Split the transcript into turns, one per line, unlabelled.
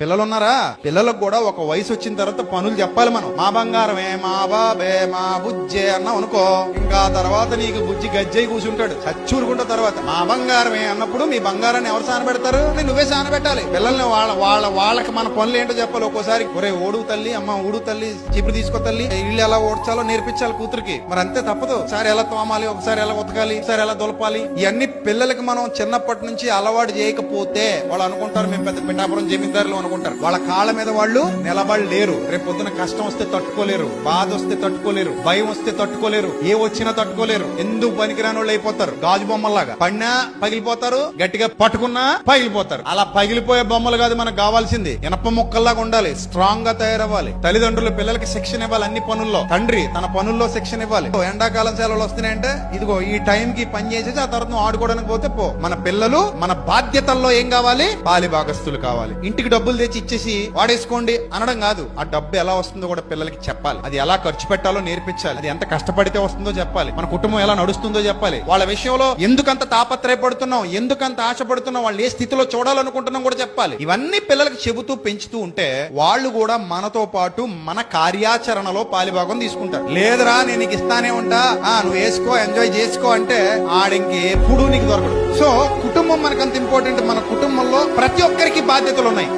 పిల్లలు ఉన్నారా? పిల్లలకు కూడా ఒక వయసు వచ్చిన తర్వాత పనులు చెప్పాలి మనం. మా బంగారమే, మా బాబే, మా బుజ్జే అన్నావు అనుకో, ఇంకా తర్వాత నీకు బుజ్జి గజ్జయి కూర్చుంటాడు చచ్చూరుకుంటా. తర్వాత మా బంగారమే అన్నప్పుడు మీ బంగారాన్ని ఎవరు సానబెడతారు? నువ్వే సానబెట్టాలి. పిల్లల్ని వాళ్ళకి మన పనులు ఏంటో చెప్పాలి. ఒక్కోసారి ఒరే ఓడు తల్లి, అమ్మ ఊడు తల్లి, చిపురు తీసుకో తల్లి, ఇల్లు ఎలా ఓడ్చాలో నేర్పించాలి కూతురికి. మరి అంతే, తప్పదు. ఒకసారి ఎలా తోమాలి, ఒకసారి ఎలా ఉతకాలి, ఒకసారి ఎలా దులపాలి, ఇవన్నీ పిల్లలకి మనం చిన్నప్పటి నుంచి అలవాటు చేయకపోతే వాళ్ళు అనుకుంటారు మేము పెద్ద పిఠాపురం జమీందారులు అనుకుంటారు. వాళ్ళ కాళ్ళ మీద వాళ్ళు నిలబడలేరు. రేపు పొద్దున కష్టం వస్తే తట్టుకోలేరు, బాధ వస్తే తట్టుకోలేరు, భయం వస్తే తట్టుకోలేరు, ఏ వచ్చినా తట్టుకోలేరు. ఎందుకు పనికిరాని వాళ్ళు అయిపోతారు. గాజు బొమ్మల్లాగా పడినా పగిలిపోతారు, గట్టిగా పట్టుకున్నా పగిలిపోతారు. అలా పగిలిపోయే బొమ్మలు కాదు మనకు కావాల్సింది. ఇనప ముక్కల్లాగా ఉండాలి, స్ట్రాంగ్ గా తయారవ్వాలి. తల్లిదండ్రులు పిల్లలకి శిక్షణ ఇవ్వాలి. అన్ని పనుల్లో తండ్రి తన పనుల్లో శిక్షణ ఇవ్వాలి. ఎండాకాలం సెలవులు వస్తున్నాయంటే ఇదిగో ఈ టైం కి పని చేసేసి ఆ తర్వాత నువ్వు ఆడుకోవడానికి పోతే పో. మన పిల్లలు మన బాధ్యతల్లో ఏం కావాలి? పాలి భాగస్తులు కావాలి. ఇంటికి డబ్బులు తెచ్చి ఇచ్చేసి వాడేసుకోండి అనడం కాదు. ఆ డబ్బు ఎలా వస్తుందో కూడా పిల్లలకి చెప్పాలి. అది ఎలా ఖర్చు పెట్టాలో నేర్పించాలి. అది ఎంత కష్టపడితే వస్తుందో చెప్పాలి. మన కుటుంబం ఎలా నడుస్తుందో చెప్పాలి. వాళ్ళ విషయంలో ఎందుకంత తాపత్రయపడుతున్నాం, ఎందుకంత ఆశపడుతున్నాం, వాళ్ళు ఏ స్థితిలో చూడాలనుకుంటున్నాం కూడా చెప్పాలి. ఇవన్నీ పిల్లలకి చెబుతూ పెంచుతూ ఉంటే వాళ్ళు కూడా మనతో పాటు మన కార్యాచరణలో పాలిభాగం తీసుకుంటారు. లేదురా నేను నీకు ఇస్తానే ఉంటా, నువ్వు వేసుకో, ఎంజాయ్ చేసుకో అంటే ఆడింకి ఎప్పుడు నీకు దొరకడు. సో కుటుంబం మనకంత ఇంపార్టెంట్. మన కుటుంబంలో ప్రతి ఒక్కరికి బాధ్యతలు ఉన్నాయి.